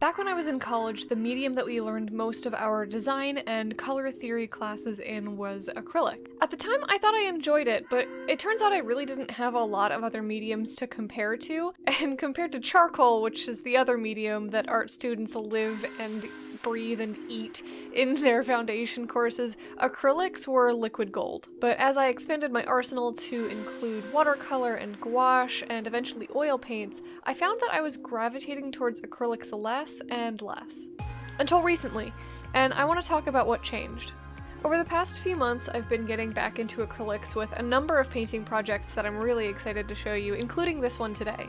Back when I was in college, the medium that we learned most of our design and color theory classes in was acrylic. At the time, I thought I enjoyed it, but it turns out I really didn't have a lot of other mediums to compare to, and compared to charcoal, which is the other medium that art students live and breathe and eat in their foundation courses, acrylics were liquid gold. But as I expanded my arsenal to include watercolor and gouache and eventually oil paints, I found that I was gravitating towards acrylics less and less. Until recently, and I want to talk about what changed. Over the past few months, I've been getting back into acrylics with a number of painting projects that I'm really excited to show you, including this one today.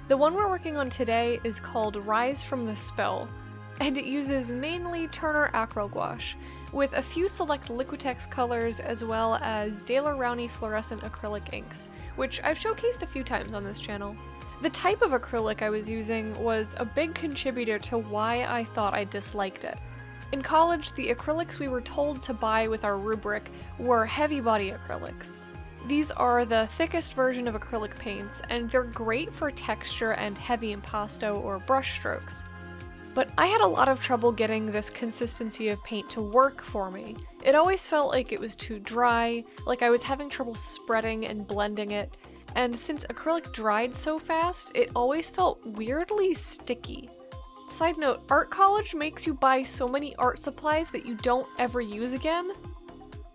The one we're working on today is called Rise from the Spell, and it uses mainly Turner Acryl gouache, with a few select Liquitex colors as well as Daler-Rowney fluorescent acrylic inks, which I've showcased a few times on this channel. The type of acrylic I was using was a big contributor to why I thought I disliked it. In college, the acrylics we were told to buy with our rubric were heavy body acrylics. These are the thickest version of acrylic paints, and they're great for texture and heavy impasto or brush strokes. But I had a lot of trouble getting this consistency of paint to work for me. It always felt like it was too dry, like I was having trouble spreading and blending it, and since acrylic dried so fast, it always felt weirdly sticky. Side note, art college makes you buy so many art supplies that you don't ever use again.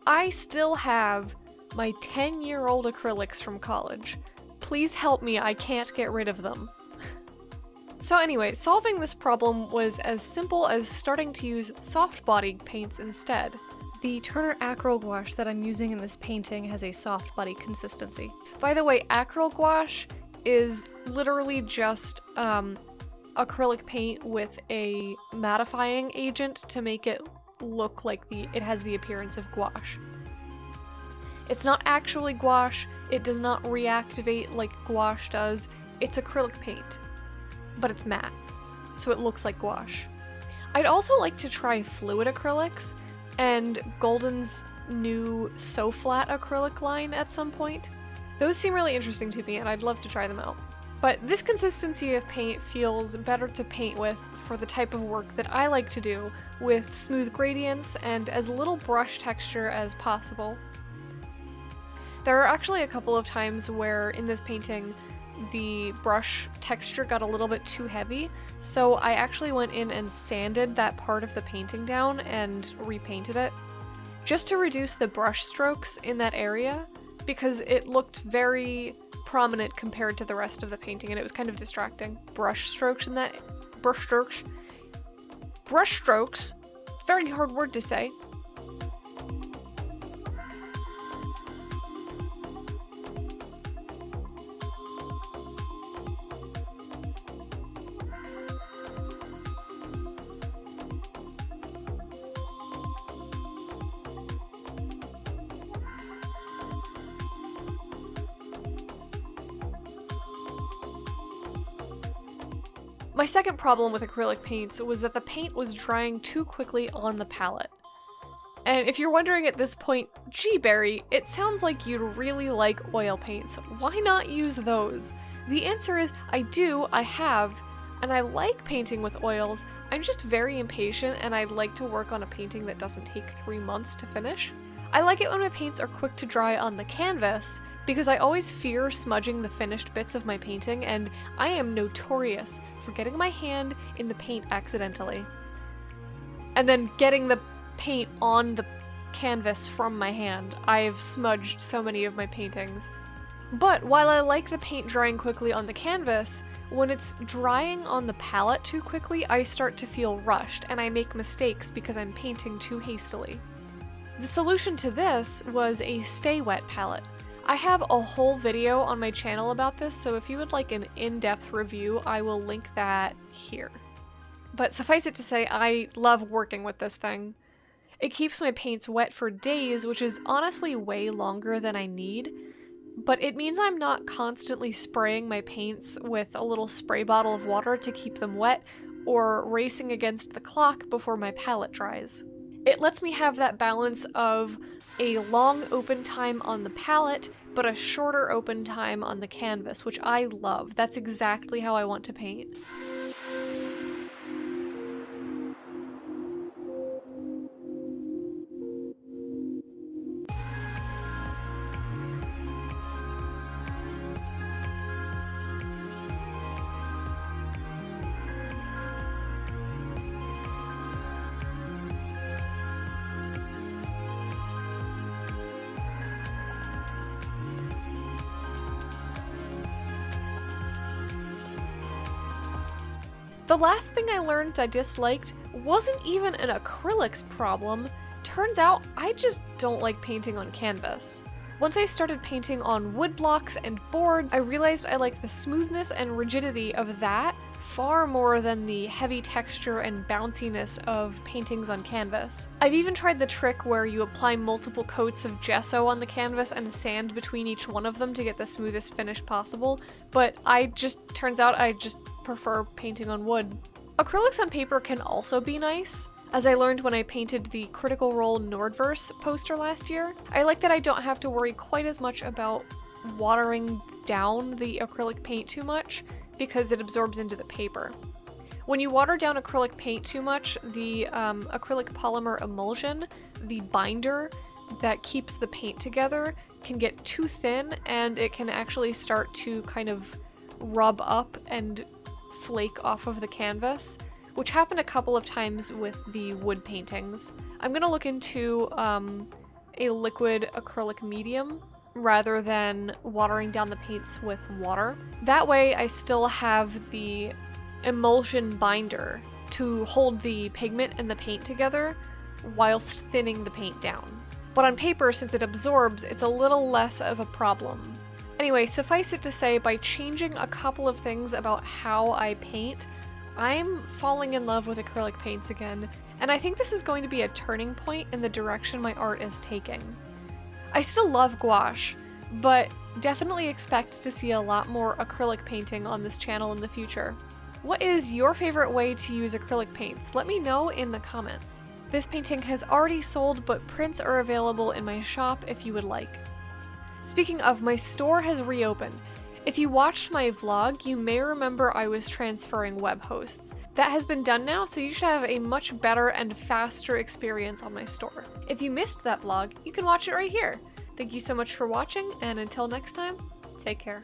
I still have my 10-year-old acrylics from college. Please help me, I can't get rid of them. So anyway, solving this problem was as simple as starting to use soft-bodied paints instead. The Turner Acryl gouache that I'm using in this painting has a soft-body consistency. By the way, acryl gouache is literally just acrylic paint with a mattifying agent to make it look like it has the appearance of gouache. It's not actually gouache, it does not reactivate like gouache does, it's acrylic paint. But it's matte, so it looks like gouache. I'd also like to try fluid acrylics and Golden's new So Flat acrylic line at some point. Those seem really interesting to me and I'd love to try them out. But this consistency of paint feels better to paint with for the type of work that I like to do, with smooth gradients and as little brush texture as possible. There are actually a couple of times where in this painting the brush texture got a little bit too heavy, so I actually went in and sanded that part of the painting down and repainted it, just to reduce the brush strokes in that area, because it looked very prominent compared to the rest of the painting and it was kind of distracting. Brush strokes, very hard word to say. My second problem with acrylic paints was that the paint was drying too quickly on the palette. And if you're wondering at this point, gee Barry, it sounds like you'd really like oil paints. Why not use those? The answer is I have, and I like painting with oils. I'm just very impatient and I'd like to work on a painting that doesn't take 3 months to finish. I like it when my paints are quick to dry on the canvas, because I always fear smudging the finished bits of my painting, and I am notorious for getting my hand in the paint accidentally. And then getting the paint on the canvas from my hand. I've smudged so many of my paintings. But while I like the paint drying quickly on the canvas, when it's drying on the palette too quickly, I start to feel rushed, and I make mistakes because I'm painting too hastily. The solution to this was a Stay Wet palette. I have a whole video on my channel about this, so if you would like an in-depth review, I will link that here. But suffice it to say, I love working with this thing. It keeps my paints wet for days, which is honestly way longer than I need, but it means I'm not constantly spraying my paints with a little spray bottle of water to keep them wet, or racing against the clock before my palette dries. It lets me have that balance of a long open time on the palette, but a shorter open time on the canvas, which I love. That's exactly how I want to paint. The last thing I learned I disliked wasn't even an acrylics problem. Turns out I just don't like painting on canvas. Once I started painting on wood blocks and boards, I realized I like the smoothness and rigidity of that far more than the heavy texture and bounciness of paintings on canvas. I've even tried the trick where you apply multiple coats of gesso on the canvas and sand between each one of them to get the smoothest finish possible, but turns out I just prefer painting on wood. Acrylics on paper can also be nice. As I learned when I painted the Critical Role Nordverse poster last year, I like that I don't have to worry quite as much about watering down the acrylic paint too much because it absorbs into the paper. When you water down acrylic paint too much, the acrylic polymer emulsion, the binder that keeps the paint together, can get too thin and it can actually start to kind of rub up and flake off of the canvas, which happened a couple of times with the wood paintings. I'm gonna look into a liquid acrylic medium rather than watering down the paints with water. That way I still have the emulsion binder to hold the pigment and the paint together whilst thinning the paint down. But on paper, since it absorbs, it's a little less of a problem. Anyway, suffice it to say, by changing a couple of things about how I paint, I'm falling in love with acrylic paints again, and I think this is going to be a turning point in the direction my art is taking. I still love gouache, but definitely expect to see a lot more acrylic painting on this channel in the future. What is your favorite way to use acrylic paints? Let me know in the comments. This painting has already sold, but prints are available in my shop if you would like. Speaking of, my store has reopened. If you watched my vlog, you may remember I was transferring web hosts. That has been done now, so you should have a much better and faster experience on my store. If you missed that vlog, you can watch it right here. Thank you so much for watching, and until next time, take care.